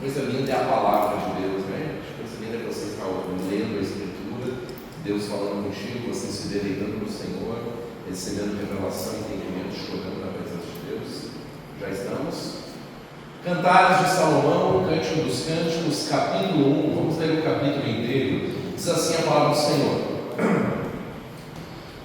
Coisa linda é a palavra de Deus, né? Coisa linda é você estar lendo a Escritura, Deus falando contigo, você se deleitando no Senhor, recebendo revelação, entendimento, chorando na presença de Deus. Já estamos? Cantares de Salomão, Cântico dos Cânticos, capítulo 1, vamos ler o capítulo inteiro. Diz assim a palavra do Senhor: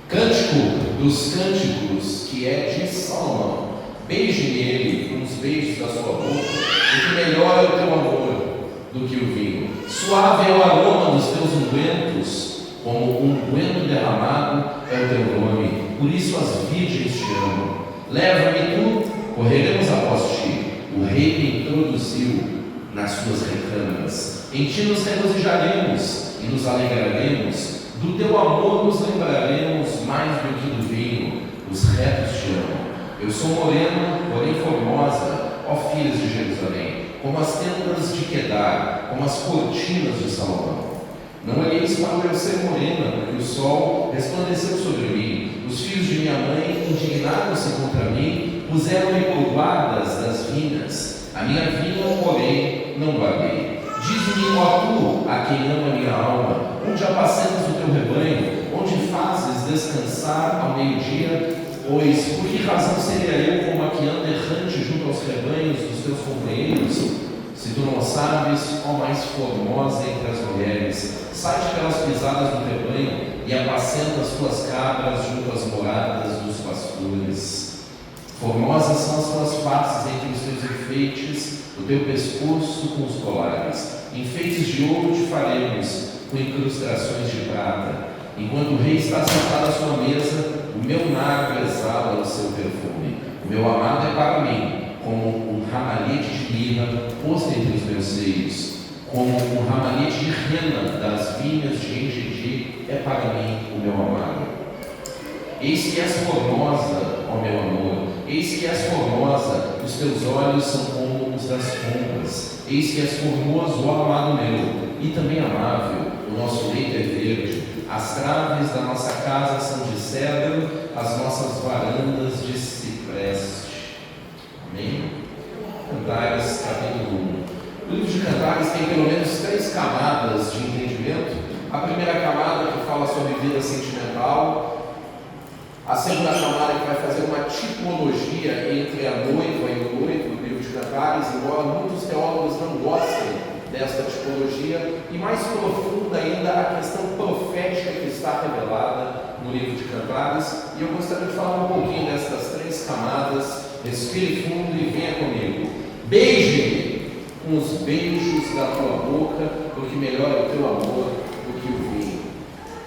Cântico dos Cânticos, que é de Salomão. Beije-me ele com os beijos da sua boca, porque melhor é o teu amor do que o vinho. Suave é o aroma dos teus ungüentos, como unguento derramado é o teu nome. Por isso as virgens te amam. Leva-me tu, correremos após ti. O rei me introduziu nas suas recâmaras. Em ti nos regozijaremos e nos alegraremos. Do teu amor nos lembraremos mais do que do vinho. Os retos te amam. Eu sou morena, porém formosa, ó filhas de Jerusalém, como as tendas de Quedar, como as cortinas de Salomão. Não olheis para eu ser morena, porque o sol resplandeceu sobre mim. Os filhos de minha mãe indignaram-se contra mim, puseram-me por guardas das vinhas. A minha vinha, porém, não guardei. Diz-me, ó tu, a quem ama a minha alma, onde apacentas o teu rebanho, onde fazes descansar ao meio-dia? Pois, por que razão seria eu como a que anda errante junto aos rebanhos dos teus companheiros? Se tu não sabes, ó mais formosa entre as mulheres, sai-te pelas pisadas do rebanho e apacenta as tuas cabras junto às moradas dos pastores. Formosas são as tuas faces entre os teus enfeites, o teu pescoço com os colares. Enfeites de ouro te faremos, com incrustações de prata. Enquanto o rei está sentado à sua mesa, o meu nardo exala o seu perfume. O meu amado é para mim, como um ramalhete de mirra posto entre os meus seios, como um ramalhete de rena das vinhas de Engedi é para mim o meu amado. Eis que és formosa, ó meu amor, eis que és formosa, os teus olhos são como os das pombas. Eis que és formoso, ó amado meu, e também amável, o nosso leito é verde. As traves da nossa casa são de cedro, as nossas varandas de cipreste. Amém? Cantares, capítulo 1. O livro de Cantares tem pelo menos 3 camadas de entendimento. A primeira camada que fala sobre vida sentimental. A segunda camada que vai fazer uma tipologia entre a noiva e o noivo do livro de Cantares, embora muitos teólogos não gostem desta tipologia, e mais profunda ainda a questão profética que está revelada no livro de Cantares. E eu gostaria de falar um pouquinho dessas 3 camadas. Respire fundo e venha comigo. Beije-me com os beijos da tua boca, porque melhor é o teu amor do que o vinho.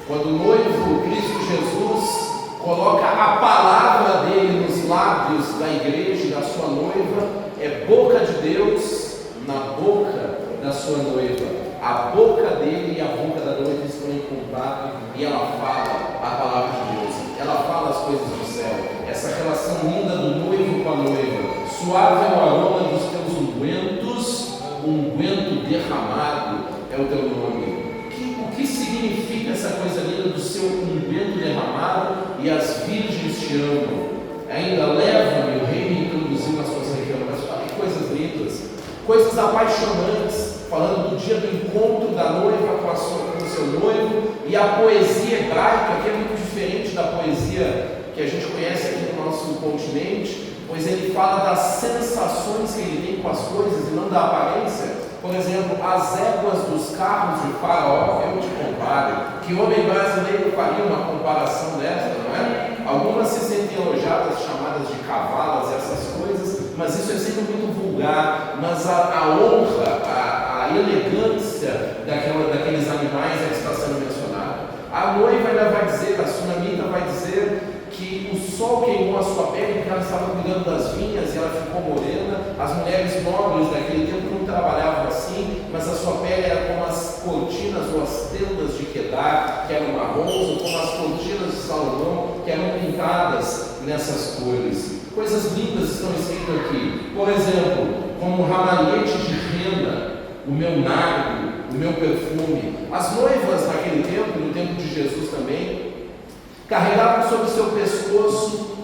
Quando o noivo Cristo Jesus coloca a palavra dele nos lábios da igreja e da sua noiva, é boca de Deus na boca da sua noiva. A boca dele e a boca da noiva estão em contato e ela fala a palavra de Deus, ela fala as coisas do céu. Essa relação linda do noivo com a noiva. Suave é o aroma dos teus ungüentos, unguento derramado é o teu nome. O que significa essa coisa linda do seu unguento derramado e as virgens te amam? Ainda leva-me, o rei me introduziu nas suas recâmaras. Que coisas lindas, coisas apaixonantes, falando do dia do encontro da noiva com o seu noivo. E a poesia hebraica, que é muito diferente da poesia que a gente conhece aqui no nosso continente, pois ele fala das sensações que ele tem com as coisas e não da aparência. Por exemplo, as éguas dos carros de Faraó, eu te comparo. Que homem brasileiro faria uma comparação dessa, não é? Algumas se sentem elogiadas, chamadas de cavalas, essas coisas, mas isso é sempre muito vulgar. Mas a honra, a elegância daqueles animais é que está sendo mencionada. A noiva ainda vai dizer, a sunamita vai dizer que o sol queimou a sua pele porque ela estava cuidando das vinhas e ela ficou morena. As mulheres nobres daquele tempo não trabalhavam assim, mas a sua pele era como as cortinas ou as tendas de Quedar, que eram marrons, ou como as cortinas de Salomão, que eram pintadas nessas cores. Coisas lindas estão escritas aqui. Por exemplo, como um ramalhete de rena, o meu nardo, o meu perfume. As noivas naquele tempo, no tempo de Jesus também, carregavam sobre seu pescoço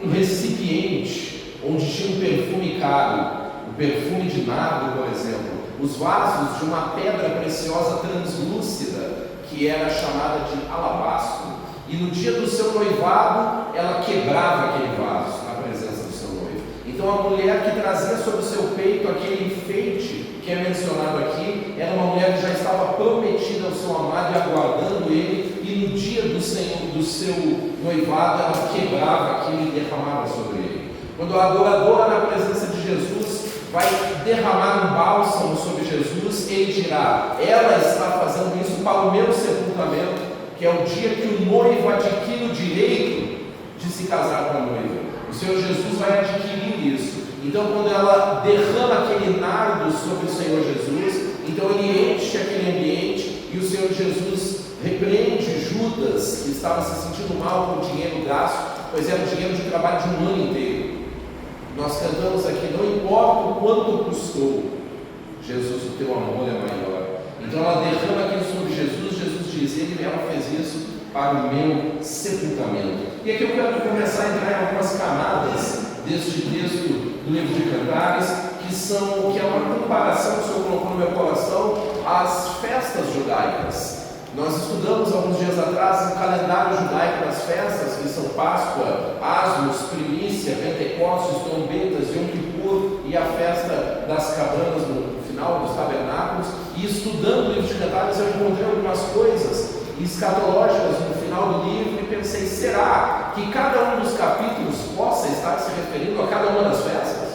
um recipiente onde tinha um perfume caro, o perfume de nardo, por exemplo. os vasos de uma pedra preciosa translúcida, que era chamada de alabastro. E no dia do seu noivado, ela quebrava aquele vaso na presença do seu noivo. Então a mulher que trazia sobre o seu peito aquele enfeite que é mencionado aqui, era uma mulher que já estava prometida ao seu amado e aguardando ele, e no dia do seu noivado, ela quebrava aquilo e derramava sobre ele. Quando a adoradora na presença de Jesus vai derramar um bálsamo sobre Jesus, ele dirá: ela está fazendo isso para o meu sepultamento, que é o dia que o noivo adquire o direito de se casar com a noiva. O Senhor Jesus vai adquirir isso. Então, quando ela derrama aquele nardo sobre o Senhor Jesus, então ele enche aquele ambiente, e o Senhor Jesus repreende Judas, que estava se sentindo mal com o dinheiro gasto, pois era o dinheiro de trabalho de um ano inteiro. Nós cantamos aqui: não importa o quanto custou, Jesus, o teu amor é maior. Então ela derrama aquilo sobre Jesus. Jesus diz: ela fez isso para o meu sepultamento. E aqui eu quero começar a entrar em algumas camadas deste texto do livro de Cantares, que é uma comparação que o Senhor colocou no meu coração às festas judaicas. Nós estudamos alguns dias atrás o calendário judaico das festas, que são Páscoa, Asmos, Primícia, Pentecostes, Trombetas, Yom Kippur e a festa das cabanas no final dos tabernáculos. E estudando o livro de Cantares, eu encontrei algumas coisas escatológicas no final do livro e pensei: será que cada um dos capítulos possa estar se referindo a cada uma das festas?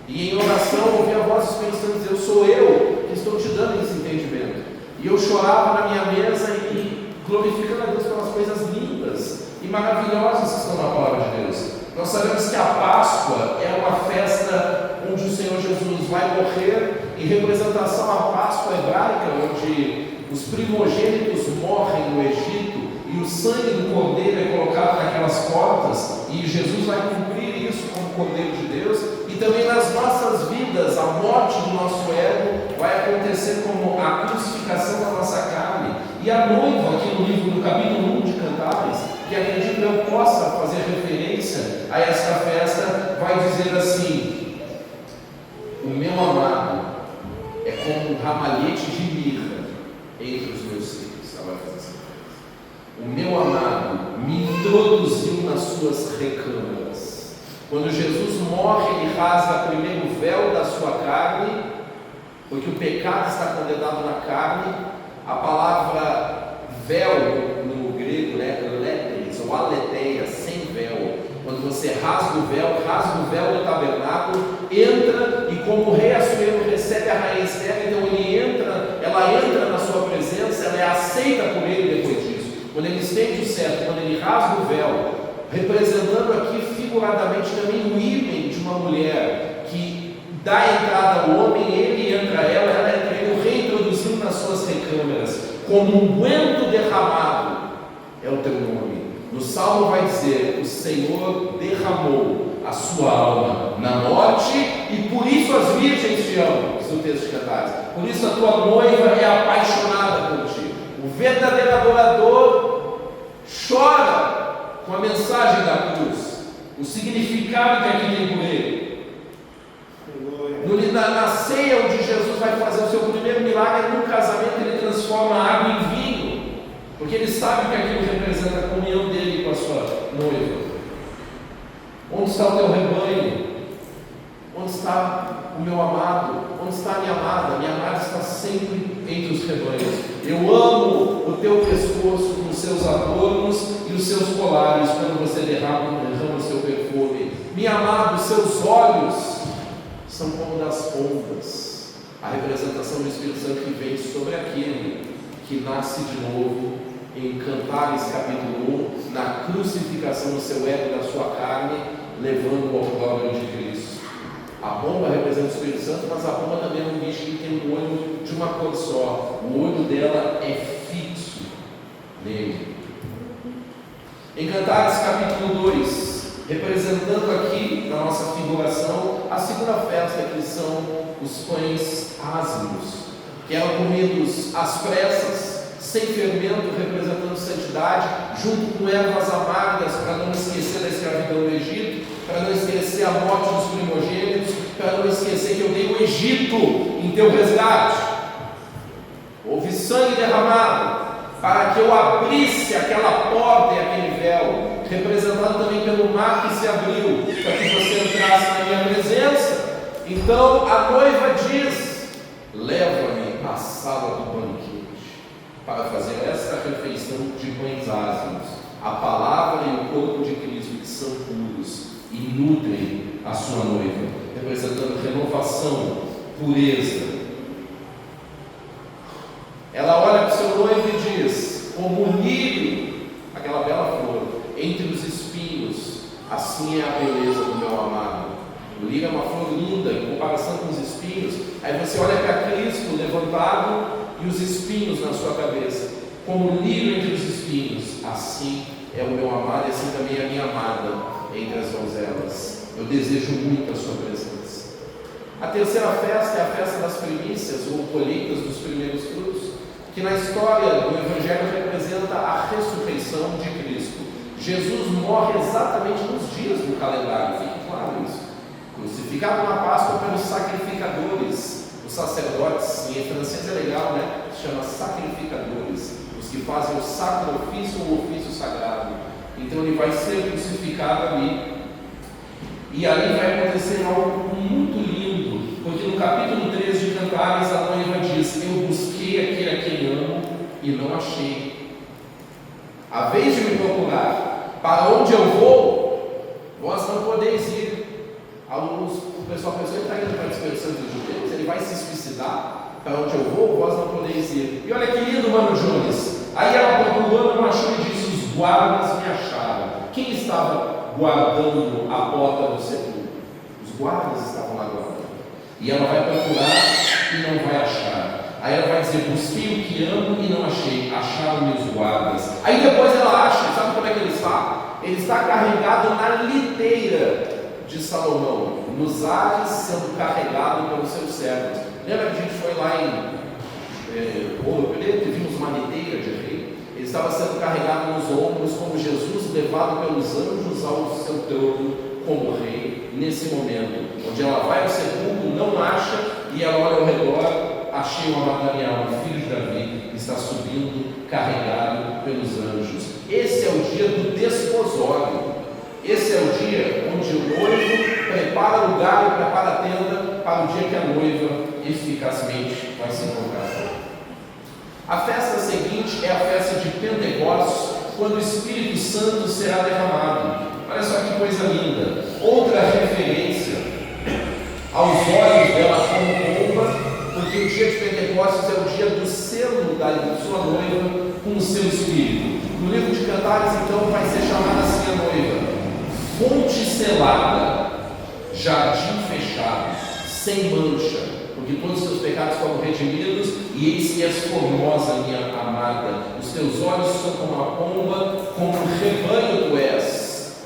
E em oração ouvi a voz do Espírito Santo dizer: sou eu que estou te dando esse entendimento. E eu chorava na minha mesa e glorificando a Deus pelas coisas lindas e maravilhosas que estão na palavra de Deus. Nós sabemos que a Páscoa é uma festa onde o Senhor Jesus vai morrer, em representação à Páscoa hebraica, onde os primogênitos morrem no Egito e o sangue do cordeiro é colocado naquelas portas, e Jesus vai cumprir isso como Cordeiro de Deus. E também nas nossas vidas, a morte do nosso ego vai acontecer como a crucificação da nossa carne. E a noiva, aqui no livro do capítulo 1 de Cantares, que acredito eu possa fazer referência a esta festa, vai dizer assim: o meu amado é como um ramalhete de mirra entre os meus filhos. Ela vai fazer essa festa. O meu amado me introduziu nas suas recâmaras. Quando Jesus morre, ele rasga primeiro o véu da sua carne, porque o pecado está condenado na carne. A palavra véu no grego, letes, ou aletheia, sem véu. Quando você rasga o véu do tabernáculo, entra, e como o rei Assuero recebe a rainha Esther, então ela entra na sua presença, ela é aceita por ele depois disso. Quando ele estende o cetro, quando ele rasga o véu, representando aqui figuradamente também o ímã de uma mulher que dá entrada ao homem, ele entra ela entra ele, o rei introduziu nas suas recâmaras, como um unguento derramado é o teu nome. No Salmo vai dizer: o Senhor derramou a sua alma na morte, e por isso as virgens te amam, diz o texto de Cantares. Por isso a tua noiva é apaixonada por ti. O verdadeiro adorador chora com a mensagem da cruz, o significado que aqui tem por ele. Na ceia, onde Jesus vai fazer o seu primeiro milagre, no casamento, ele transforma a água em vinho, porque ele sabe que aquilo representa a comunhão dele com a sua noiva. Onde está o teu rebanho? Onde está o meu amado? Onde está a minha amada? Minha amada está sempre entre os rebanhos. Eu amo o teu pescoço com os seus adornos e os seus colares, quando você derrama o seu perfume. Minha amada, os seus olhos são como das pombas, a representação do Espírito Santo que vem sobre aquele que nasce de novo em Cantares capítulo 1, na crucificação do seu ego, da sua carne, levando ao glória de Cristo. A pomba representa o Espírito Santo, mas a pomba também é um bicho que tem um olho de uma cor só. O olho dela é fixo nele. Em Cantares capítulo 2, representando aqui na nossa figuração a segunda festa, que são os pães ázimos, que eram comidos às pressas, sem fermento, representando santidade, junto com ervas amargas, para não esquecer da escravidão do Egito, para não esquecer a morte dos primogênitos, para não esquecer que eu dei o Egito em teu resgate. Houve sangue derramado para que eu abrisse aquela porta e aquele véu, representado também pelo mar que se abriu, para que você entrasse na minha presença. Então a noiva diz: leva-me à sala do banquete, para fazer esta refeição de pães ázimos, a palavra e o corpo de Cristo, que são puros e nutrem a sua noiva, representando renovação, pureza. Ela olha para o seu noivo e diz: como o lírio, aquela bela flor, entre os espinhos, assim é a beleza do meu amado. O lírio é uma flor linda em comparação com os espinhos. Aí você olha para Cristo levantado e os espinhos na sua cabeça, como o lírio entre os espinhos, assim é o meu amado e assim também é a minha amada entre as donzelas. Eu desejo muito a sua presença. A terceira festa é a festa das primícias, ou colheitas dos primeiros frutos, que na história do Evangelho representa a ressurreição de Cristo. Jesus morre exatamente nos dias do calendário, fique claro isso. Crucificado na Páscoa pelos sacrificadores, os sacerdotes, em francês é legal, né? Se chama sacrificadores, os que fazem o sacro ofício ou o ofício sagrado. Então ele vai ser crucificado ali. E ali vai acontecer algo muito lindo, porque no capítulo 13 de Cantares a noiva diz: eu busquei aquele a quem amo e não achei. A vez de me procurar, para onde eu vou, vós não podeis ir. O pessoal pensou: ele está indo para a dispersão dos judeus, ele vai se suicidar. Para onde eu vou, vós não podeis ir. E olha que lindo, Mano Jones. Aí ela procurou, não achou e disse: os guardas me acharam. Quem estava guardando a porta do sepulcro? Os guardas estavam lá guardando. E ela vai procurar e não vai achar. Aí ela vai dizer: busquei o que amo e não achei, acharam-me os guardas. Aí depois ela acha, sabe como é que ele está? Ele está carregado na liteira de Salomão, nos ares, sendo carregado pelos seus servos. Lembra que a gente foi lá em Ouro Preto e vimos uma liteira de rei? Ele estava sendo carregado nos ombros como Jesus, levado pelos anjos ao seu trono como rei, nesse momento, onde ela vai ao sepulcro, não acha, e ela olha ao redor: achei o amado Daniel, o filho de Davi, está subindo, carregado pelos anjos. Esse é o dia do desposório. Esse é o dia onde o noivo prepara o lugar e prepara a tenda para o dia que a noiva eficazmente vai se encontrar. A festa seguinte é a festa de Pentecostes, quando o Espírito Santo será derramado. Olha só que coisa linda. Outra referência aos olhos dela como pomba, porque o dia de Pentecostes é o dia do selo da sua noiva com o seu Espírito. No livro de Cantares, então, vai ser chamada assim a noiva: fonte selada, jardim fechado, sem mancha, porque todos os seus pecados foram redimidos, e eis que és formosa, minha amada. Os teus olhos são como a pomba, como um rebanho tu és,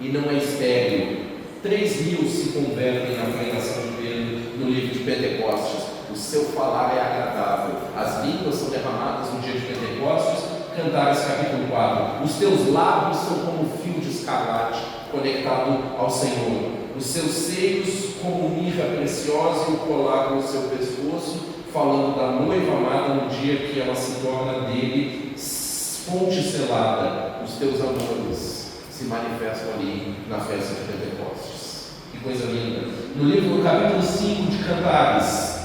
e não é estéril. 3.000 se convertem na pregação de Pedro no livro de Pentecostes. O seu falar é agradável, as línguas são derramadas no dia de Pentecostes. Cantares capítulo 4: os teus lábios são como um fio de escarlate conectado ao Senhor, os seus seios como mirra preciosa e o colar no seu pescoço, falando da noiva amada no dia que ela se torna dele fonte selada. Os teus amores se manifestam ali na festa de Pentecostes. Que coisa linda! No livro, no capítulo 5 de Cantares,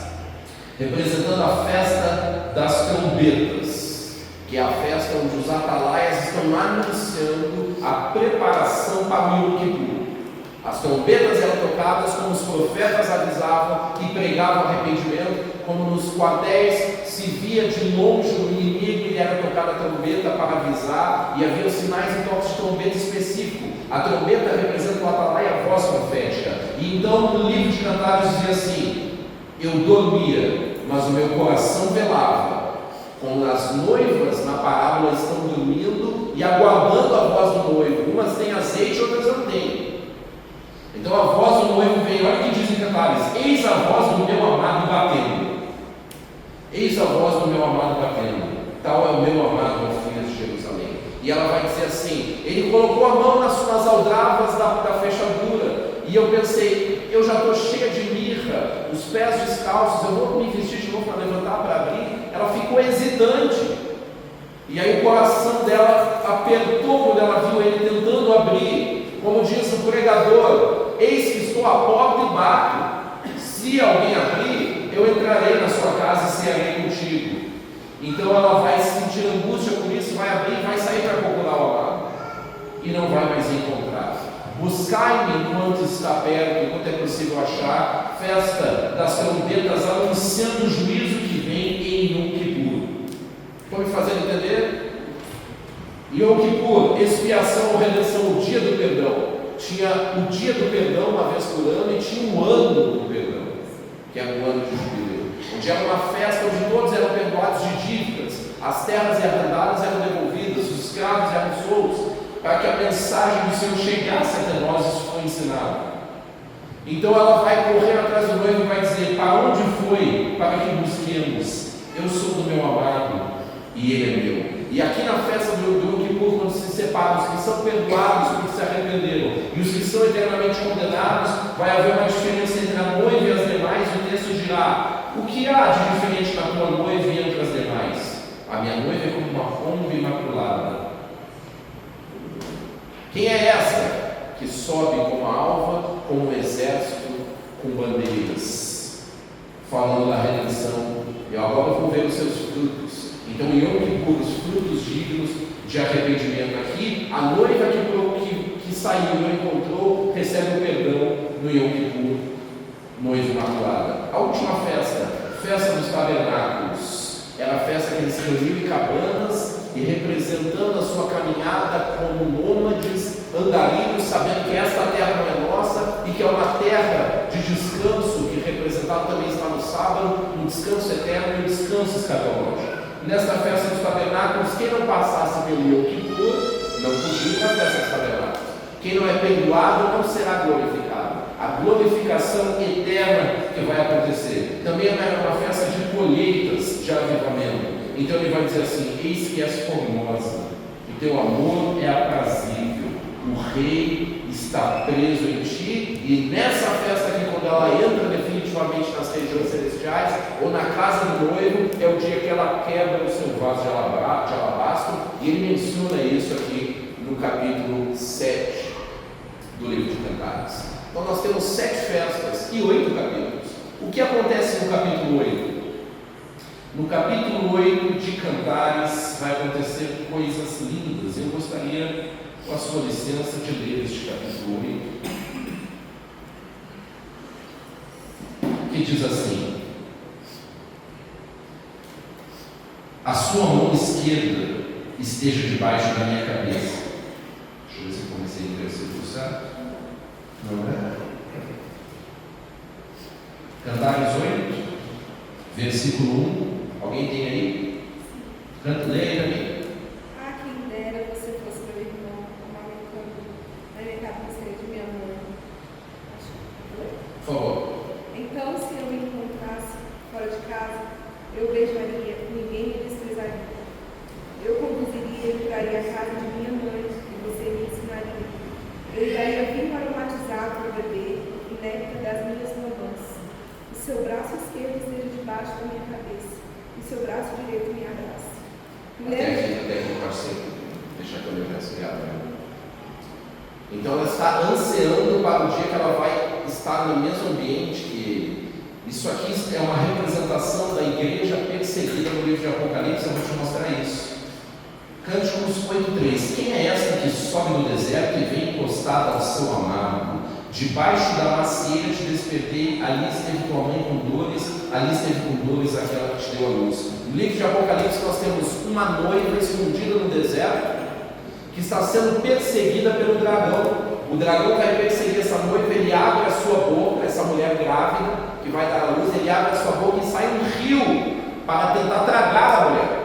representando a festa das trombetas, que é a festa onde os atalaias estão anunciando a preparação para o Yom Kippur. As trombetas eram tocadas como os profetas avisavam e pregavam arrependimento, como nos quartéis se via de longe o inimigo e era tocada a trombeta para avisar, e havia sinais e toques de trombeta específico. A trombeta representa o atalaia, a voz profética. E então no livro de Cantares dizia assim: eu dormia, mas o meu coração velava. Quando as noivas na parábola estão dormindo e aguardando a voz do noivo, umas têm azeite, outras não têm. Então a voz do noivo vem, olha o que diz em Cantares: eis a voz do meu amado batendo. Eis a voz do meu amado batendo. Está tal é o meu amado, ó filhas de Jerusalém. E ela vai dizer assim: ele colocou a mão nas aldrabas da fechadura. E eu pensei, eu já estou cheia de mirra, os pés descalços, eu vou me vestir de novo para levantar, para abrir. Ela ficou hesitante. E aí o coração dela apertou quando ela viu ele tentando abrir. Como diz o pregador: eis que estou à porta e bato. Se alguém abrir, eu entrarei na sua casa e cearei contigo. Então ela vai sentir angústia por isso, vai abrir e vai sair para procurar o amado. E não vai mais encontrar. Buscai-me enquanto está perto, enquanto é possível achar. Festa das trombetas anunciando o juízo que vem em Yom Kippur. Estão me fazendo entender? Yom Kippur, expiação ou redenção, o dia do perdão. Tinha o dia do perdão uma vez por ano e tinha o ano do perdão, que era o ano de jubileu, onde era uma festa onde todos eram perdoados de dívidas, as terras arrendadas eram devolvidas, os escravos eram soltos, para que a mensagem do Senhor chegasse até nós. Isso foi ensinado. Então ela vai correr atrás do noivo e vai dizer: para onde foi para que busquemos? Eu sou do meu amado e ele é meu. E aqui na festa do Yom Kippur, quando se separam os que são perdoados porque se arrependeram e os que são eternamente condenados, vai haver uma diferença entre a noiva e as demais. O texto dirá: o que há de diferente na tua noiva e entre as demais? A minha noiva é como uma pomba imaculada. Quem é essa que sobe como a alva, como um exército com bandeiras? Falando da redenção. E agora vou ver os seus frutos. Então, em Yom Kippur, os frutos dignos de arrependimento. Aqui, a noiva que saiu e não encontrou, recebe o perdão no Yom Kippur, noiva imaculada. A última festa, festa dos tabernáculos, era a festa que eles se reuniam em cabanas e representando a sua caminhada como nômades, andarilhos, sabendo que esta terra não é nossa e que é uma terra de descanso, que representado também está no sábado, um descanso eterno e um descanso escatológico. Nesta festa dos tabernáculos, quem não passasse pelo Yom Kippur não podia ir na festa dos tabernáculos. Quem não é perdoado não será glorificado. A glorificação eterna que vai acontecer. Também é uma festa de colheitas, de avivamento. Então ele vai dizer assim: eis que és formosa, o teu amor é aprazível, o rei está preso em ti. E nessa festa aqui, quando ela entra definitivamente nas regiões celestiais, ou na casa do noivo, é o dia que ela quebra o seu vaso de alabastro, e ele menciona isso aqui no capítulo 7 do livro de Cantares. Então nós temos 7 festas e 8 capítulos. O que acontece no capítulo 8? No capítulo 8 de Cantares vai acontecer coisas lindas. Eu gostaria, com a sua licença, de ler este capítulo 8, que diz assim: a sua mão esquerda esteja debaixo da minha cabeça. Deixa eu ver se eu comecei em versículo certo. Não é? Cantares 8, versículo 1. Alguém tem aí? Leia também. Ah, quem dera você fosse meu irmão, amamentando na minha cabeça de minha mãe. Por favor. Então, se eu me encontrasse fora de casa, eu beijaria, ninguém me desprezaria. Eu conduziria e traria a casa de minha mãe, e você me ensinaria. Eu lhe daria vinho aromatizado para beber e néctar das minhas mamãs. O seu braço esquerdo esteja debaixo da minha cabeça, e seu braço direito me abraça. Até aqui eu passei. Deixa que eu ler essa piada. Então ela está ansiando para o dia que ela vai estar no mesmo ambiente que ele. Isso aqui é uma representação da igreja perseguida no livro de Apocalipse. Eu vou te mostrar isso. Cânticos 8:3. Quem é esta que sobe no deserto e vem encostada ao seu amado? Debaixo da macieira te despertei, ali esteve tua mãe com dores, ali esteve com dores aquela que te deu a luz. No livro de Apocalipse nós temos uma noiva escondida no deserto, que está sendo perseguida pelo dragão. O dragão vai perseguir essa noiva, ele abre a sua boca, essa mulher grávida que vai dar a luz, ele abre a sua boca e sai um rio para tentar tragar a mulher.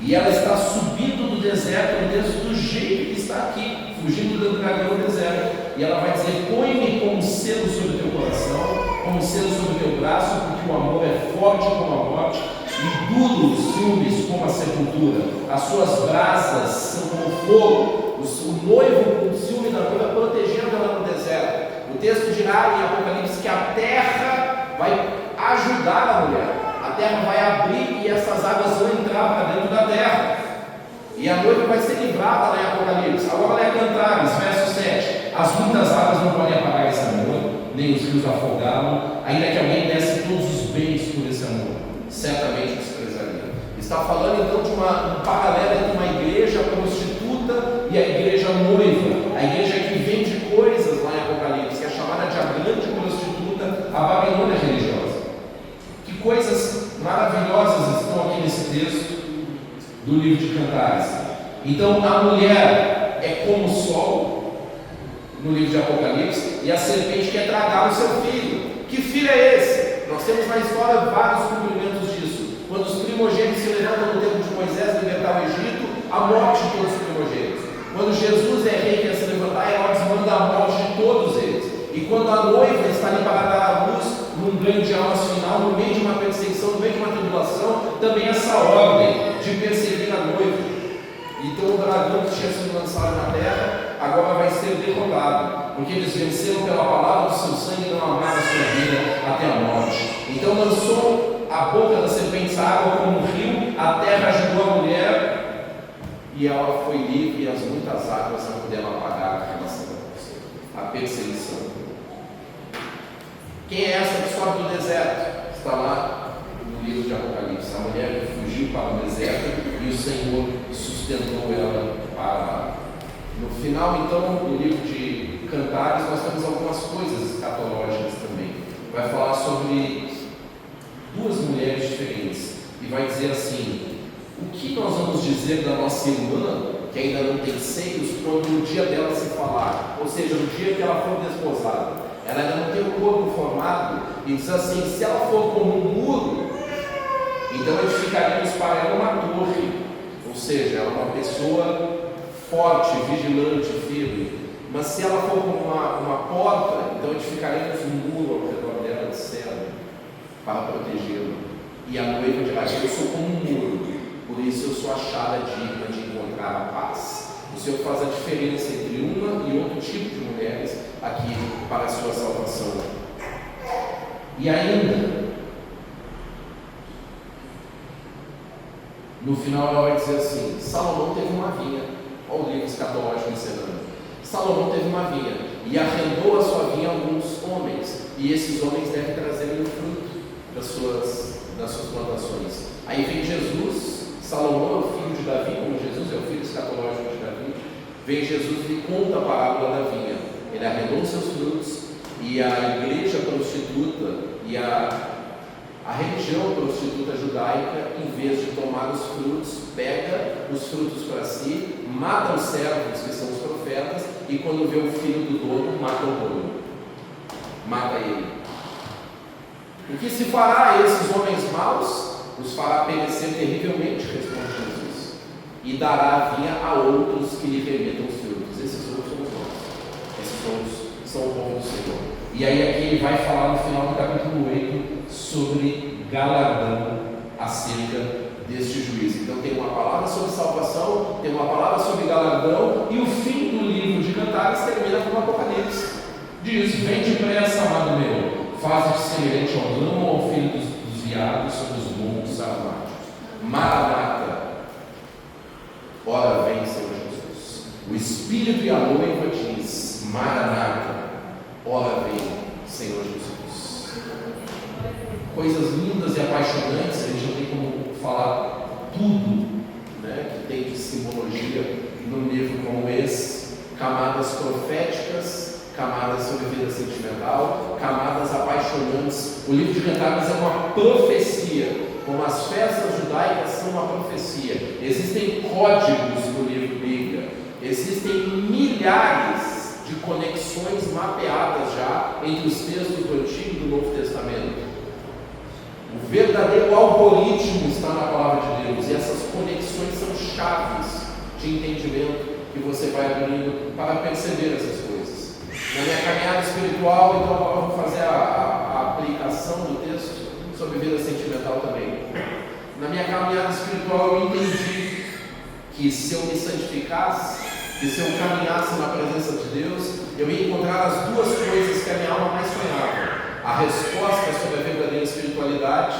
E ela está subindo do deserto do jeito que está aqui, fugindo do dragão no deserto. E ela vai dizer: põe-me como selo sobre o teu coração, como selo sobre o teu braço, porque o amor é forte como a morte morte, e duro os ciúmes como a sepultura. As suas brasas são como fogo. O noivo com o ciúme da noiva protegendo ela no deserto. O texto dirá em Apocalipse que a terra vai ajudar a mulher. A terra vai abrir e essas águas vão entrar para dentro da terra. E a noiva vai ser livrada lá em Apocalipse. Agora é Cantares, verso 7. As muitas águas não podem apagar esse amor, nem os rios afogá-lo, ainda que alguém desse todos os bens por esse amor, certamente desprezaria. Está falando então de um paralelo entre uma igreja prostituta e a igreja noiva, a igreja que vende coisas lá em Apocalipse, que é chamada de a grande prostituta, a Babilônia religiosa. Que coisas maravilhosas estão aqui nesse texto do livro de Cantares. Então a mulher é como o sol no livro de Apocalipse, e a serpente quer tragar o seu filho. Que filho é esse? Nós temos na história vários cumprimentos disso. Quando os primogênitos se levantam no tempo de Moisés libertar o Egito, a morte de todos os primogênitos. Quando Jesus é rei e quer se levantar, Herodes manda a morte de todos eles. E quando a noiva está ali para dar a luz, num ganho de almas final, no meio de uma perseguição, no meio de uma tribulação, também essa ordem de perseguir a noiva. Então o dragão que tinha sido lançado na terra, agora vai ser derrotado, porque eles venceram pela palavra do seu sangue e não amaram a sua vida até a morte. Então lançou a boca da serpente a água como um rio, a terra ajudou a mulher, e ela foi livre, e as muitas águas não puderam apagar a relação da você, a perseguição. Quem é essa que sobe do deserto? Está lá no livro de Apocalipse, a mulher que fugiu para o deserto e o Senhor sustentou ela para lá. No final, então, do livro de Cantares, nós temos algumas coisas escatológicas também. Vai falar sobre duas mulheres diferentes e vai dizer assim: o que nós vamos dizer da nossa irmã que ainda não tem seios quando o dia dela se falar, ou seja, no dia que ela for desposada? Ela ainda não tem o corpo formado, e diz assim: se ela for como um muro, então edificaríamos para ela uma torre, ou seja, ela é uma pessoa forte, vigilante, firme. Mas se ela for como uma porta, então edificaremos um muro ao redor dela de cedro para protegê-la. E a noiva dirá: eu sou como um muro, por isso eu sou achada digna de encontrar a paz. O Senhor faz a diferença entre uma e outro tipo de mulheres aqui para a sua salvação. E ainda, no final ela vai dizer assim: Salomão teve uma vinha. Olha o livro escatológico ensinando. Salomão teve uma vinha e arrendou a sua vinha a alguns homens, e esses homens devem trazer o fruto das suas plantações. Aí vem Jesus. Salomão é o filho de Davi, como Jesus é o filho escatológico de Davi. Vem Jesus e conta a parábola da vinha. Ele arrendou seus frutos, e a igreja prostituta e a religião prostituta judaica, em vez de tomar os frutos, pega os frutos para si, mata os servos, que são os profetas, e quando vê o filho do dono, mata o dono, mata ele. O que se fará a esses homens maus? Os fará perecer terrivelmente, responde Jesus, e dará a vinha a outros que lhe remetam os frutos. Esses outros somos nós, esses outros são o povo do Senhor. E aí aqui ele vai falar no final do capítulo 8 sobre galardão acerca deste juízo. Então tem uma palavra sobre salvação, tem uma palavra sobre galardão, e o fim do livro de Cantares termina com o Apocalipse. Diz: vem depressa, amado meu, faze-te semelhante ao ramo ou ao filho dos veados sobre os montes aromáticos. Maranata, ora vem, Senhor Jesus. O Espírito e a noiva diz: Maranata, ora vem, Senhor Jesus. Coisas lindas e apaixonantes, a gente não tem como falar tudo, né, que tem de simbologia num livro como esse. Camadas proféticas, camadas sobre vida sentimental, camadas apaixonantes. O livro de Cantares é uma profecia, como as festas judaicas são uma profecia. Existem códigos no livro Bíblia, existem milhares de conexões mapeadas já entre os textos do Antigo e do Novo Testamento. O verdadeiro algoritmo está na palavra de Deus, e essas conexões são chaves de entendimento que você vai abrindo para perceber essas coisas. Na minha caminhada espiritual, então, agora vamos fazer a aplicação do texto sobre vida sentimental também. Na minha caminhada espiritual eu entendi que se eu me santificasse, que se eu caminhasse na presença de Deus, eu ia encontrar as duas coisas que a minha alma mais sonhava: a resposta sobre a verdadeira espiritualidade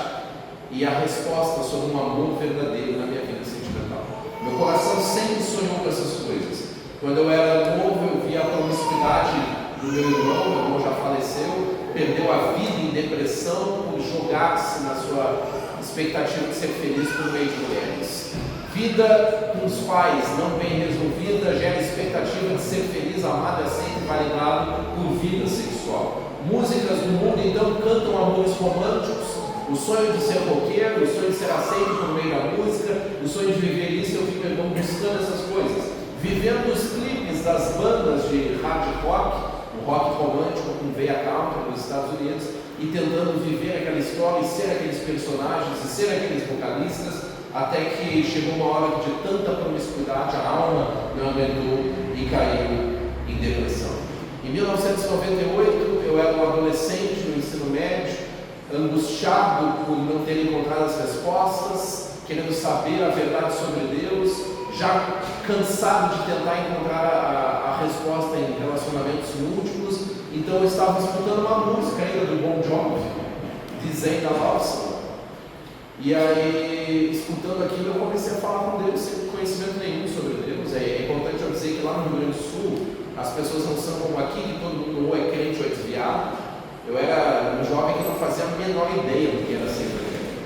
e a resposta sobre um amor verdadeiro na minha vida sentimental. Meu coração sempre sonhou com essas coisas. Quando eu era novo, eu via a promiscuidade do meu irmão já faleceu, perdeu a vida em depressão por jogar-se na sua expectativa de ser feliz por meio de mulheres. Vida com os pais não bem resolvida gera expectativa de ser feliz, amado, aceito e validado por vida sexual. Músicas do mundo então cantam amores românticos, o sonho de ser roqueiro, o sonho de ser aceito por meio da música, o sonho de viver isso. Eu fico buscando essas coisas, vivendo os clipes das bandas de hard rock, o rock romântico com veia country nos Estados Unidos, e tentando viver aquela história e ser aqueles personagens e ser aqueles vocalistas, até que chegou uma hora que de tanta promiscuidade a alma não aguentou e caiu em depressão. Em 1998 eu era um adolescente no ensino médio, angustiado por não ter encontrado as respostas, querendo saber a verdade sobre Deus, já cansado de tentar encontrar a resposta em relacionamentos múltiplos. Então eu estava escutando uma música ainda do Bon Jovi, dizendo a Love. E aí, escutando aquilo, eu comecei a falar com Deus sem conhecimento nenhum sobre Deus. É importante eu dizer que lá no Rio Grande do Sul as pessoas não são como aqui, que todo mundo ou é crente ou é desviado. Eu era um jovem que não fazia a menor ideia do que era ser crente.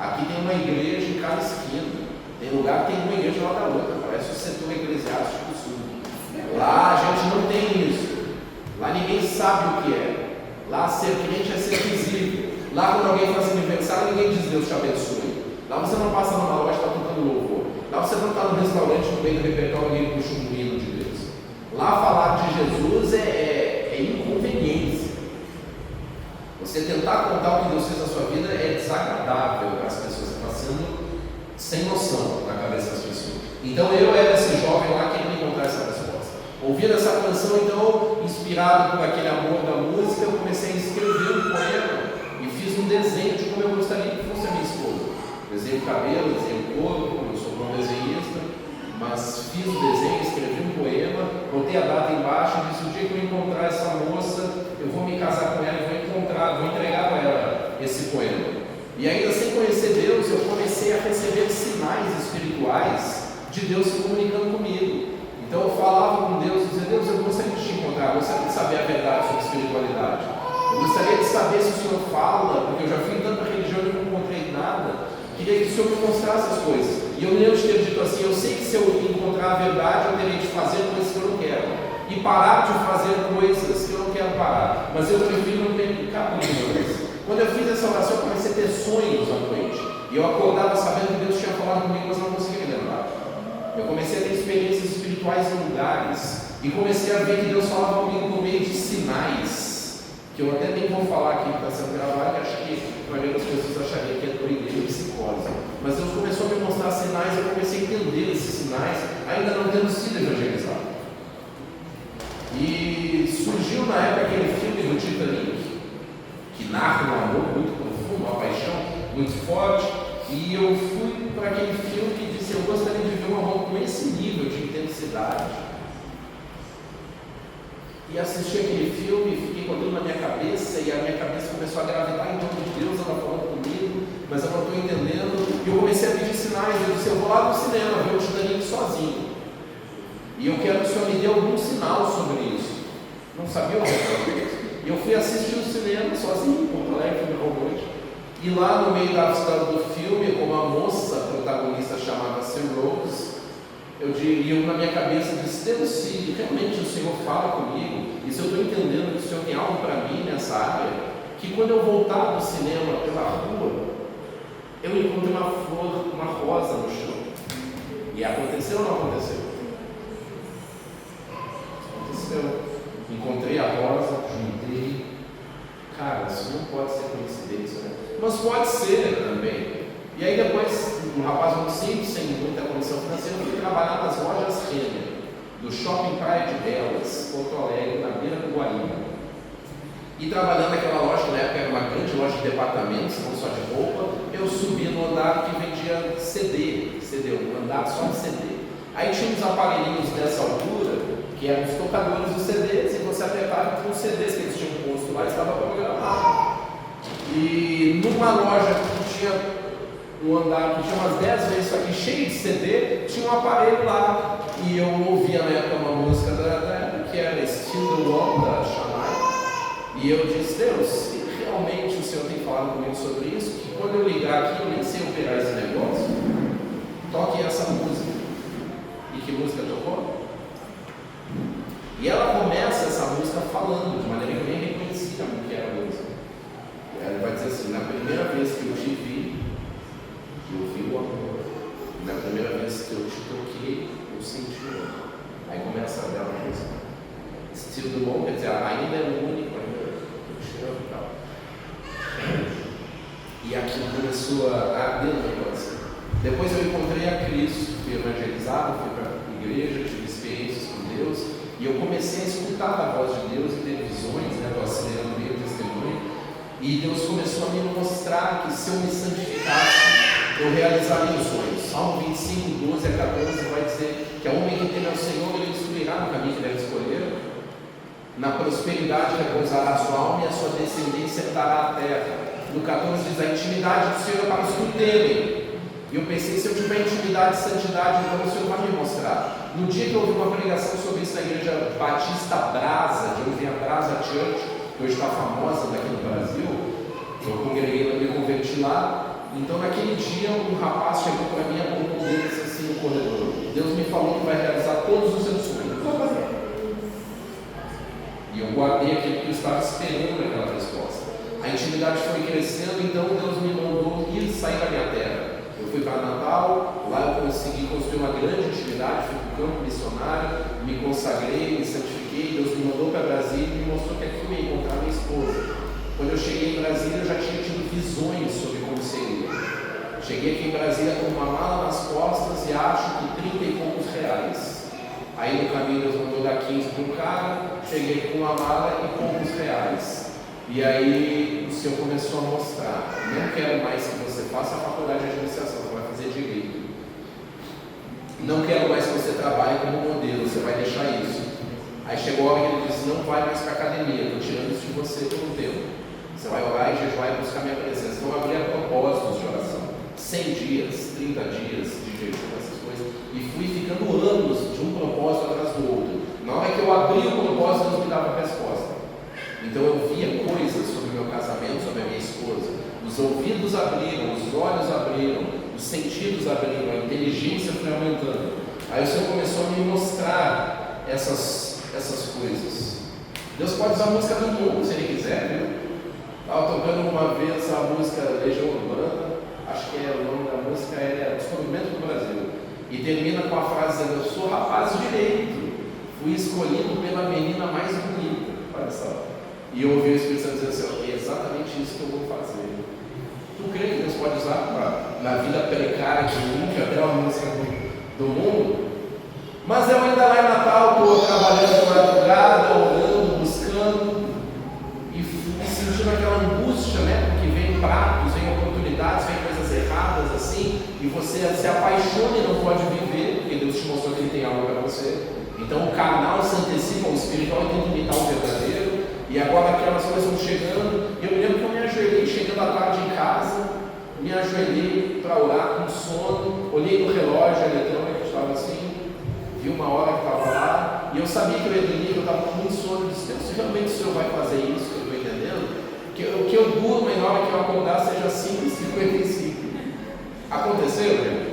Aqui tem uma igreja em cada esquina, tem lugar que tem uma igreja lá da outra, parece o setor eclesiástico do sul. Lá a gente não tem isso, lá ninguém sabe o que é, lá ser crente é ser visível. Lá quando alguém faz aniversário, ninguém diz Deus te abençoe. Lá você não passa numa loja e está tocando louvor. Lá você não está no restaurante, no meio do repertório, alguém puxa um hino de Deus. Lá falar de Jesus é inconveniência. Você tentar contar o que Deus fez na sua vida é desagradável para as pessoas. Você está sendo sem noção na cabeça das pessoas. Então eu era esse jovem lá querendo encontrar essa resposta. Ouvindo essa canção, então, inspirado por aquele amor da música, eu comecei a escrever um poema. Fiz um desenho de como eu gostaria que fosse a minha esposa. Desenho o cabelo, desenho o corpo, eu sou bom desenhista, mas fiz o desenho, escrevi um poema, botei a data embaixo e disse: o dia que eu encontrar essa moça, eu vou me casar com ela e vou entregar para ela esse poema. E ainda sem conhecer Deus, eu comecei a receber sinais espirituais de Deus se comunicando comigo. Então eu falava com Deus, dizia: Deus, eu gostaria de te encontrar, eu gostaria de saber a verdade sobre espiritualidade. Eu gostaria de saber se o Senhor fala, porque eu já fui em tanta religião e não encontrei nada. Queria que o Senhor me mostrasse as coisas. E eu me lembro de ter dito assim: eu sei que se eu encontrar a verdade, eu terei de fazer coisas que eu não quero, e parar de fazer coisas que eu não quero parar. Mas eu prefiro não ter caprichos. Quando eu fiz essa oração, eu comecei a ter sonhos à noite. E eu acordava sabendo que Deus tinha falado comigo, mas não conseguia me lembrar. Eu comecei a ter experiências espirituais em lugares. E comecei a ver que Deus falava comigo por meio de sinais. Que eu até nem vou falar aqui que está sendo gravado, que acho que a maioria das pessoas acharia que é doideira ou psicose. Mas Deus começou a me mostrar sinais, eu comecei a entender esses sinais, ainda não tendo sido evangelizado. E surgiu na época aquele filme do Titanic, que narra um amor muito profundo, uma paixão muito forte, e eu fui para aquele filme que disse: eu gostaria de ver um amor com esse nível de intensidade. E assisti aquele filme, fiquei com aquilo na minha cabeça, e a minha cabeça começou a gravitar em torno de Deus, ela falando comigo, mas eu não estou entendendo. E eu comecei a pedir sinais. Eu disse: eu vou lá no cinema ver o Titanic sozinho, e eu quero que o Senhor me dê algum sinal sobre isso. Não sabia o que. E eu fui assistir o cinema sozinho, com o colega que me roubou hoje. E lá no meio do filme, com uma moça protagonista chamada Sir Rose, eu na minha cabeça disse: Deus, se realmente o Senhor fala comigo, e se eu estou entendendo que o Senhor tem algo para mim nessa área, que quando eu voltar do cinema pela rua, eu encontrei uma flor, uma rosa no chão. E aconteceu ou não aconteceu? Aconteceu. Encontrei a rosa, juntei. Cara, isso não pode ser coincidência, né? Mas pode ser também. E aí depois, um rapaz muito simples, sem muita condição financeira, eu fui trabalhar nas lojas Renner, do Shopping Praia de Belas, Porto Alegre, na beira do Guaíba. E trabalhando naquela loja, que na época era uma grande loja de departamentos, não só de roupa, eu eu subi no andar que vendia CD, um andar só de CD. Aí tinha uns aparelhinhos dessa altura, que eram os tocadores dos CDs, e você apertava com os CDs que eles tinham posto lá, estava programado. E numa loja que tinha um andar que tinha umas 10 vezes isso aqui, cheio de CD, tinha um aparelho lá, e eu ouvia na época uma música que era Still the One, da Shania, e eu disse: Deus, se realmente o Senhor tem falado comigo sobre isso, que quando eu ligar aqui, eu nem sei operar esse negócio, toque essa música. E que música tocou? E ela começa essa música falando, de maneira que eu nem reconhecia o que era a música. Ela vai dizer assim: na primeira vez que eu te vi, eu vi o amor. Na primeira vez que eu te toquei, eu senti o amor. Aí começa a bela música. Still the One, quer dizer, ainda é o único, ainda eu te amo e tal. E aquilo começou a arder no negócio. Depois eu encontrei a Cristo, fui evangelizado, fui para a igreja, tive experiências com Deus, e eu comecei a escutar a voz de Deus e ter visões, né, do acelerando meio testemunho, e Deus começou a me mostrar que se eu me santificasse, eu realizaria os sonhos. Salmo 25, 12 a 14 vai dizer que o homem que teme ao Senhor, ele instruirá no caminho que deve escolher, na prosperidade repousará a sua alma e a sua descendência herdará a terra. No 14 diz: a intimidade do Senhor é para os que o temem. E eu pensei, se eu tiver intimidade e santidade, então o Senhor vai me mostrar. No dia que eu ouvi uma pregação sobre isso na igreja Batista Brasa, de onde vem a Brasa Church, que hoje está famosa daqui no Brasil, eu congreguei lá, me converti lá. Então naquele dia um rapaz chegou para mim e apontou o dedo assim no corredor: Deus me falou que vai realizar todos os seus sonhos. E eu guardei aquilo que eu estava esperando aquela resposta. A intimidade foi crescendo, então Deus me mandou ir sair da minha terra. Eu fui para Natal, lá eu consegui construir uma grande intimidade, fui para o campo missionário, me consagrei, me santifiquei. Deus me mandou para Brasília e me mostrou que aqui eu ia encontrar minha esposa. Quando eu cheguei em Brasília, eu já tinha tido visões sobre como seria. Cheguei aqui em Brasília com uma mala nas costas e acho que 30 e poucos reais. Aí no caminho Deus mandou dar 15 para um cara, cheguei com uma mala e poucos reais. E aí o Senhor começou a mostrar: não quero mais que você faça a faculdade de administração, você vai fazer direito. Não quero mais que você trabalhe como modelo, você vai deixar isso. Aí chegou a hora que ele disse: não vai mais para a academia, estou tirando isso de você por um tempo. Você vai orar e jejuar e buscar minha presença. Então eu abri a propósitos de oração, 100 dias, 30 dias de jejum, essas coisas, e fui ficando anos de um propósito atrás do outro. Na hora que eu abri o propósito, Deus me dava a resposta. Então eu via coisas sobre o meu casamento, sobre a minha esposa. Os ouvidos abriram, os olhos abriram, os sentidos abriram, a inteligência foi aumentando. Aí o Senhor começou a me mostrar essas coisas. Deus pode usar a música do mundo, se Ele quiser, viu? Estava tocando uma vez a música Legião Urbana, acho que o nome da música é Descobrimento do Brasil, e termina com a frase dizendo: eu sou rapaz direito, fui escolhido pela menina mais bonita. Olha só. E eu ouvi o Espírito Santo dizendo assim: é exatamente isso que eu vou fazer. Tu crê que Deus pode usar na vida precária de nunca até uma música do mundo? Mas eu ainda lá em Natal estou trabalhando na madrugada, orando, buscando, e sentindo aquela angústia, né? Porque vem pratos, vem oportunidades, vem coisas erradas assim, e você se apaixona e não pode viver, porque Deus te mostrou que Ele tem algo para você. Então o carnal se antecipa ao espiritual e tenta imitar o verdadeiro. E agora aquelas coisas vão chegando. E eu me lembro que eu me ajoelhei chegando à tarde em casa, me ajoelhei para orar com sono, olhei no relógio eletrônico que estava assim, vi uma hora que estava lá, e eu sabia que eu ia dormir, que eu estava com muito sono. Eu disse: se realmente o Senhor vai fazer isso, que eu estou entendendo, que eu durmo e na hora que eu acordar seja 5h55. Aconteceu, gente?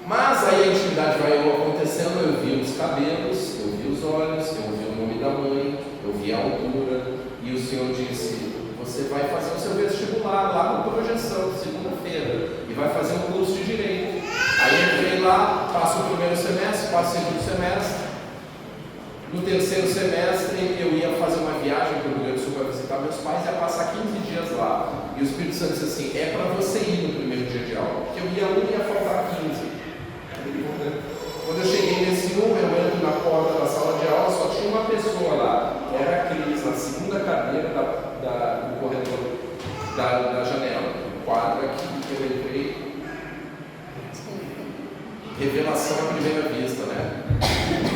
Mas aí a intimidade vai acontecendo, eu vi os cabelos, eu vi os olhos, eu vi o nome da mãe, eu vi a altura, e o Senhor disse: você vai fazer o seu vestibular lá com projeção, segunda-feira, e vai fazer um curso de Direito. Aí eu entrei lá, passo o primeiro semestre, passo o segundo semestre. No terceiro semestre eu ia fazer uma viagem para o Rio Grande do Sul para visitar meus pais, ia passar 15 dias lá. E o Espírito Santo disse assim: é para você ir no primeiro dia de aula, porque eu ia um e ia faltar 15. Quando eu cheguei nesse eu entro na porta da sala de aula, só tinha uma pessoa lá, era a Cris, na segunda cadeira do da janela. O quadro aqui que eu entrei. Revelação à primeira vista, né?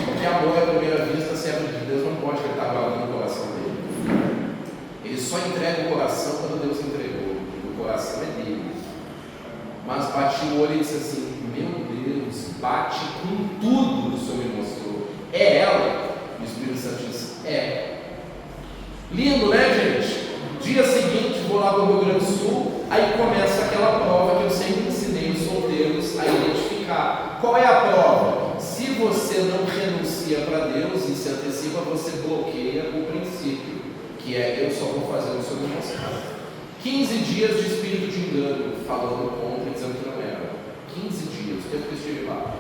Porque amor à primeira vista, servo de Deus, não pode estar guardando o coração dele. Ele só entrega o coração quando Deus entregou. O coração é dele. Mas bati o olho e disse assim: meu Deus, bate com tudo que o Senhor me mostrou. É ela? O Espírito Santo disse: é. Lindo, né, gente? Dia seguinte, vou lá para o Rio Grande do Sul. Aí começa aquela prova que eu sempre ensinei os solteiros a identificar. Qual é a prova? Se você não renuncia para Deus e se antecipa, você bloqueia o princípio, que é: eu só vou fazer o que o Senhor me mostrar. 15 dias de espírito de engano, falando contra e dizendo que não era. 15 dias, o tempo que eu estive lá.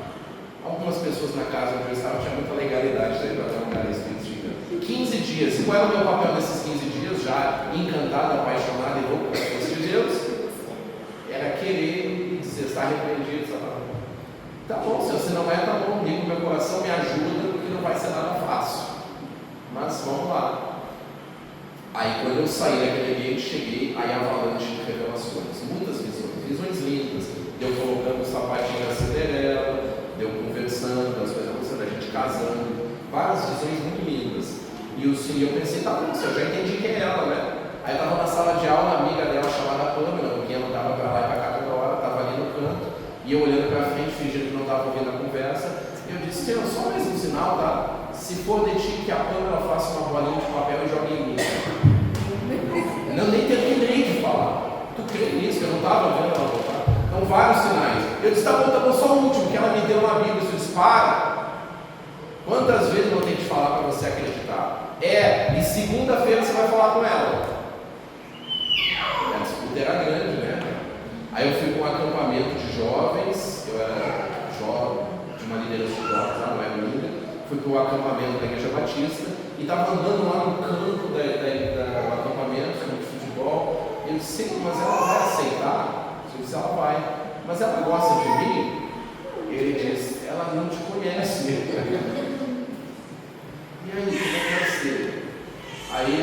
Algumas pessoas na casa onde eu estava tinham muita legalidade para trabalhar esse espírito de engano. 15 dias. E qual era o meu papel nesses 15 dias? Já encantado, apaixonado e louco pelas coisas de Deus? Era querer dizer: está repreendido, Satanás. Tá bom, se você não é, tá bom, liga o meu coração, me ajuda, porque não vai ser nada fácil. Mas vamos lá. Aí quando eu saí daquele ambiente, cheguei a avalanche de revelações, muitas visões lindas. Deu colocando o sapatinho da Cinderela, deu conversando, as coisas acontecendo, a gente casando, várias visões muito lindas. E eu pensei: tá bom, eu já entendi quem é ela, né? Aí eu estava na sala de aula, a amiga dela chamada Pamela, porque ela andava para lá e para cá toda hora, estava ali no canto, e eu olhando para frente, fingindo que não estava ouvindo a conversa. Eu disse: Senhor, só mais um sinal, tá? Se for de ti, que a Pamela faça uma bolinha de papel e jogue em mim. Não, nem terminei de falar. Tu crê nisso? Eu não estava vendo ela voltar. Então, vários sinais. Eu disse: tá bom, só o último, que ela me deu na Bíblia. Eu disse: para. Quantas vezes eu vou ter que falar para você acreditar? E segunda-feira você vai falar com ela. A disputa era grande, né? Aí eu fui para um acampamento de jovens. Eu era jovem, de uma liderança de jovens, não era minha. Fui para o acampamento da Igreja Batista e estava andando lá no campo do acampamento, campo de futebol. Eu disse: sim, mas ela vai aceitar? Eu disse: ela vai. Mas ela gosta de mim? Ele disse: ela não te conhece. E aí, como é que vai ser? Aí,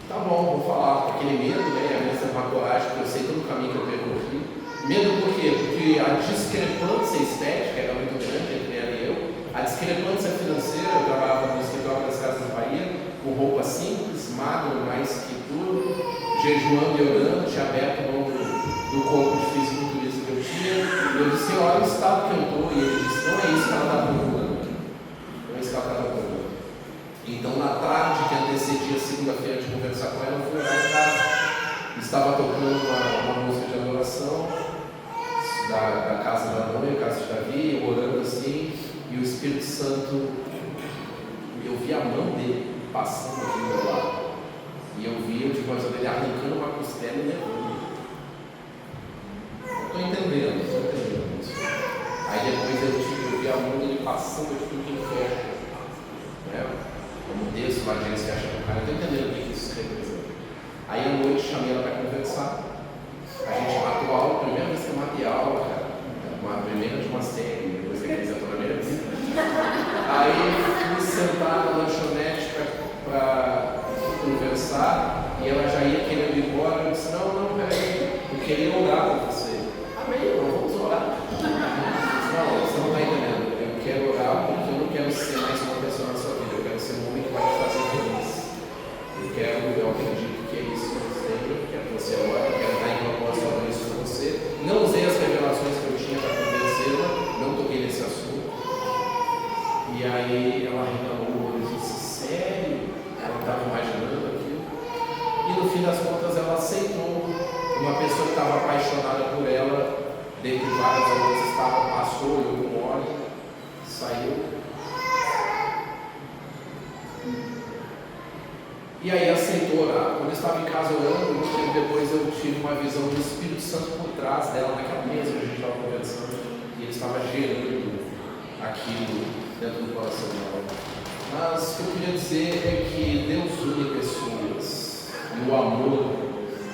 tá bom, vou falar. Aquele medo, né? A minha uma coragem, porque eu sei todo o caminho que eu percorri. Medo por quê? Porque a discrepância estética era muito grande entre ela e eu. A discrepância financeira, eu trabalhava no escritório das Casas de Bahia, com roupa simples, magro, mais que tudo, jejuando e orando, tinha aberto mão do corpo de fisiculturismo que eu tinha. E eu disse: olha o estado que eu estou. E ele disse: não é isso que ela está procurando. Não é isso que ela está procurando. Então, na tarde que antecedia a segunda-feira de conversar com ela, eu fui lá em casa. Estava tocando uma música de adoração da casa da mãe, casa de Davi, eu orando assim. E o Espírito Santo, eu vi a mão dele passando aqui do meu lado. E eu vi o coração dele arrancando uma costela e levando. Estou entendendo isso. Aí depois eu vi a mão dele passando aqui do que fecha. Né? Como Deus lá de se acha com o cara. Estou entendendo o que isso representa. Aí à noite chamei ela para conversar. A gente matou aula, primeira vez que eu matei aula, cara. Uma primeira de uma série, depois que a gente entrou na minha vida. Aí fui sentar na lanchonete para conversar e ela já ia querendo ir embora. Eu disse: não, peraí, eu queria orar por você. Amém, vamos orar. Eu disse: não, você não está entendendo. Eu quero orar porque eu não quero ser mais uma pessoa na sua vida. Eu quero ser um homem que vai te fazer feliz. Eu acredito que é isso que você tem, que é você ora, eu quero estar em propósito a isso com você. Não usei as revelações que eu tinha para convencê-la, não toquei nesse assunto. E aí ela reclamou, eu disse: sério? Ela estava imaginando aquilo. E no fim das contas ela aceitou. Uma pessoa que estava apaixonada por ela, dentre várias outras, passou, olhou com óleo, saiu. E aí aceitou orar. Quando eu estava em casa orando, muito tempo depois eu tive uma visão do Espírito Santo por trás dela, naquela mesa que a gente estava conversando, e ele estava gerando aquilo dentro do coração dela. Mas o que eu queria dizer é que Deus une pessoas, e o amor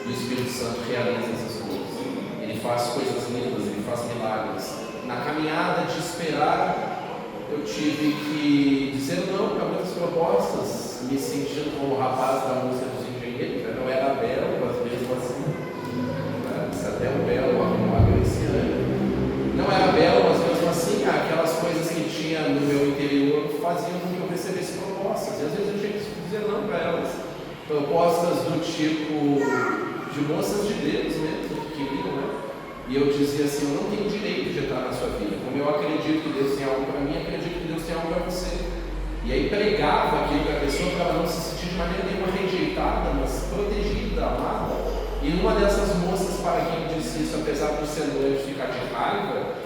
do Espírito Santo realiza essas coisas. Ele faz coisas lindas, ele faz milagres. Na caminhada de esperar, eu tive que dizer não para muitas propostas, me sentindo como o rapaz da música dos engenheiros. Eu não era belo, mas mesmo assim propostas do tipo de moças de Deus mesmo, que queriam, né? E eu dizia assim, eu não tenho direito de entrar na sua vida. Como eu acredito que Deus tem algo para mim, acredito que Deus tem algo para você. E aí pregava aquilo para a pessoa para ela não se sentir de maneira nenhuma rejeitada, mas protegida, amada. E uma dessas moças para quem eu disse isso, apesar de ser noivo ficar de raiva,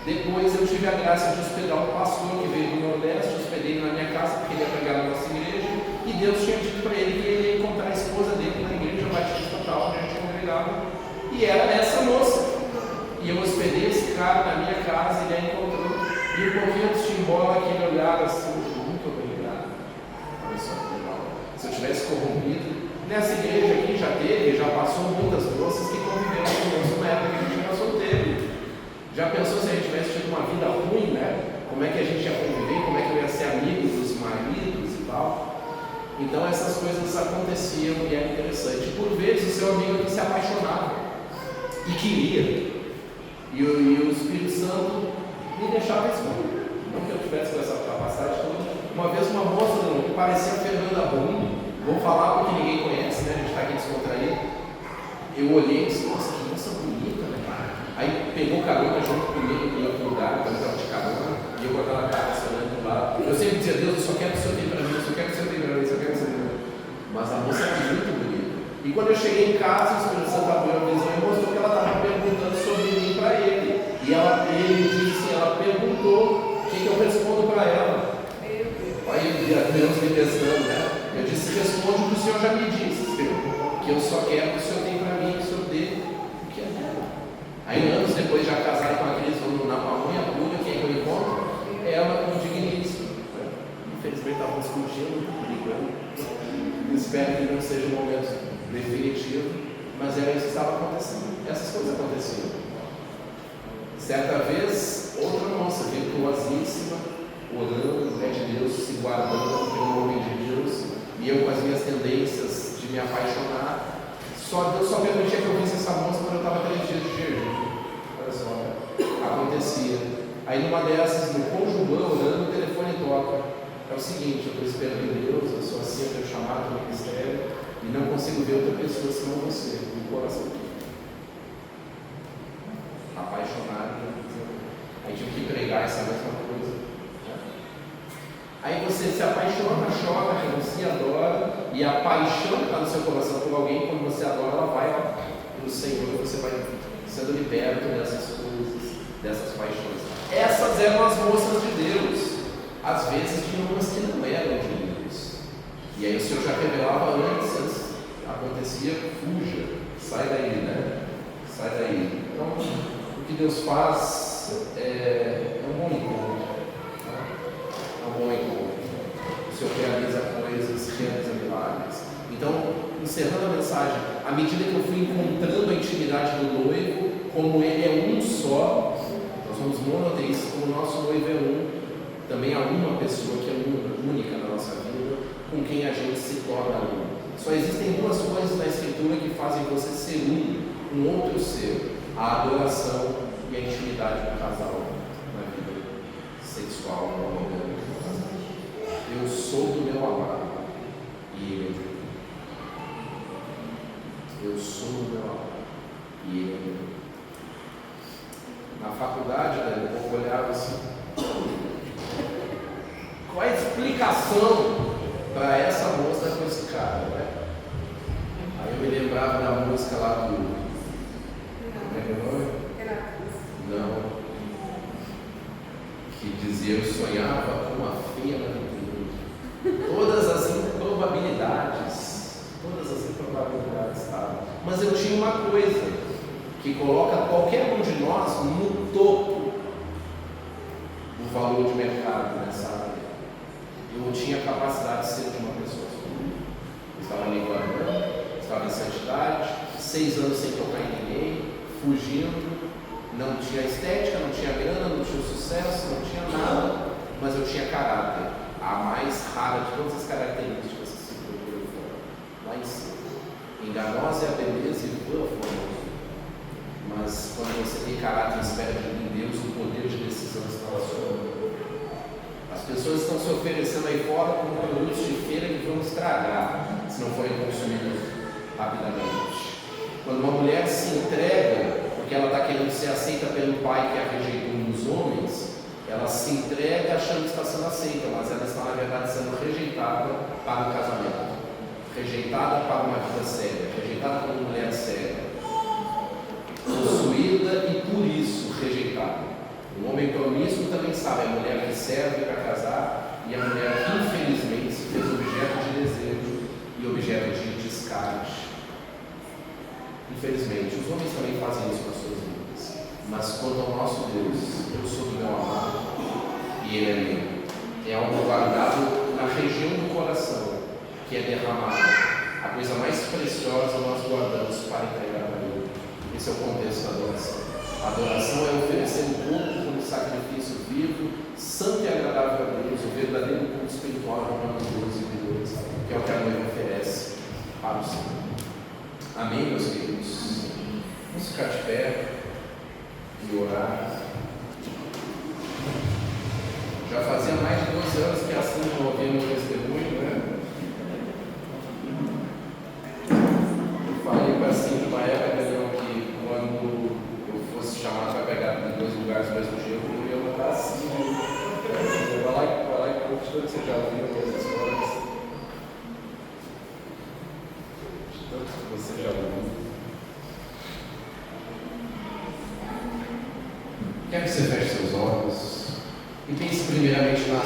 depois eu tive a graça de hospedar um pastor que veio do Nordeste, hospedei na minha casa porque ele ia pregar na nossa igreja, e Deus tinha dito para ele que ele ia encontrar a esposa dele na igreja Batista Total, onde a gente congregava, e era essa moça. E eu hospedei esse cara na minha casa, ele a encontrou, e um pouquinho antes de ir embora, aquele olhar assim, muito obrigado. Olha só que legal. Se eu tivesse corrompido, nessa igreja aqui já passou muitas moças que conviveram conosco na época que a gente era solteiro. Já pensou se a gente tivesse tido uma vida ruim, né? Como é que a gente ia conviver, como é que eu ia ser amigo dos maridos e tal? Então essas coisas aconteciam e era interessante. Por vezes o seu amigo aqui se apaixonava e queria. E o Espírito Santo me deixava escolher. Não que eu tivesse com essa capacidade toda. Uma vez uma moça que parecia a Fernanda Brum, vou falar porque ninguém conhece, né? A gente está aqui descontraído. Eu olhei e disse, nossa, que moça bonita, né? Aí pegou carona junto comigo em outro lugar, quando eu estava de carona, e eu com aquela cara sonhando lá. Eu sempre dizia, Deus, eu só quero que o Senhor tenha para mim, eu só quero que o Senhor tenha para mim, eu só quero que o Senhor tenha para mim. Mas a moça era muito bonita. E quando eu cheguei em casa, o Espírito Santo abriu a visão e mostrou que ela estava perguntando sobre mim para ele. E ele disse, ela perguntou o que eu respondo para ela. Aí Deus me testando, né? Eu disse, responde o que o Senhor já me disse, que eu só quero que o Senhor tenha para mim, que o Senhor dê o que é dela. Aí anos depois, já casado com a Cris, vamos na pamonha pura, quem é que eu encontro? Ela com o digníssimo. Infelizmente estávamos discutindo, brigando. Espero que não seja um momento definitivo, mas era isso que estava acontecendo. Essas coisas aconteciam. Certa vez, outra moça virtuosíssima, orando, mulher de Deus, se guardando pelo homem de Deus, e eu com as minhas tendências de me apaixonar. Deus só permitia que eu visse essa moça quando eu estava 3 dias de jejum. Olha só, acontecia. Aí numa dessas, no conjugão, orando, o telefone toca. É o seguinte, eu estou esperando em Deus, eu sou assim, eu tenho chamado no ministério, e não consigo ver outra pessoa senão você, no coração aqui. Apaixonado, aí tive que pregar essa mesma coisa. Aí você se apaixona, chora, renuncia, adora, e a paixão que está no seu coração por alguém, quando você adora, ela vai para o Senhor, e você vai sendo liberto dessas coisas, dessas paixões. Essas eram as moças de Deus. Às vezes tinha umas que não eram de Deus. E aí o Senhor já revelava antes acontecia, fuja, sai daí, né? Sai daí. Então, o que Deus faz é um bom encontro. É um bom encontro. O Senhor realiza coisas, realiza milagres. Então, encerrando a mensagem, à medida que eu fui encontrando a intimidade do noivo, como ele é um só, nós somos monoteístas, como o nosso noivo é um, também há uma pessoa que é única na nossa vida, com quem a gente se torna um. Só existem duas coisas na Escritura que fazem você ser um outro ser: a adoração e a intimidade do casal na vida sexual, monogâmica do casal. Eu sou do meu amado e ele é meu. Eu sou do meu amado e ele é meu. Na faculdade, né, o povo olhava assim: qual a explicação para essa moça com esse cara, né? Aí eu me lembrava da música lá do... Como é que é o nome? Não. Que dizia: eu sonhava com uma feia na vida. Todas as improbabilidades estavam. Mas eu tinha uma coisa que coloca qualquer um de nós no topo do valor de mercado nessa área. Eu tinha capacidade de ser de uma pessoa só. Eu estava ali guardando, estava em santidade, 6 anos sem tocar em ninguém, fugindo, não tinha estética, não tinha grana, não tinha sucesso, não tinha nada, mas eu tinha caráter, a mais rara de todas as características que se procuram fora, lá em cima. Enganosa é a beleza e boa forma. Mas quando você tem caráter e espera de Deus, o poder de decisão está na sua mão. A As pessoas estão se oferecendo aí fora como produtos de feira que vão estragar se não forem consumidos rapidamente. Quando uma mulher se entrega, porque ela está querendo ser aceita pelo pai que a rejeitou dos homens, ela se entrega achando que está sendo aceita, mas ela está na verdade sendo rejeitada para o casamento, rejeitada para uma vida séria, rejeitada como mulher séria, possuída e por isso rejeitada. O homem promíscuo também sabe, a mulher que serve para casar e a mulher que infelizmente se fez objeto de desejo e objeto de descarte. Infelizmente, os homens também fazem isso com as suas vidas. Mas quanto ao nosso Deus, eu sou do meu amado e Ele é meu. É algo guardado na região do coração, que é derramado. A coisa mais preciosa nós guardamos para entregar a Ele. Esse é o contexto da adoração. A adoração é oferecer o corpo como sacrifício vivo, santo e agradável a Deus, o verdadeiro culto espiritual, Romanos 12, 22, que é o que a noiva oferece para o Senhor. Amém, meus queridos? Vamos ficar de pé e orar. Já fazia mais de 12 anos que assim não ouvimos o testemunho, né? Eu falei para assim, uma época, que quando eu fosse chamado para pegar em 2 lugares ao mesmo dia, eu ia botar assim. Vai lá e conte tudo que você já ouviu essas histórias. Tanto que você já ouviu. Quero que você feche seus olhos e pense primeiramente nas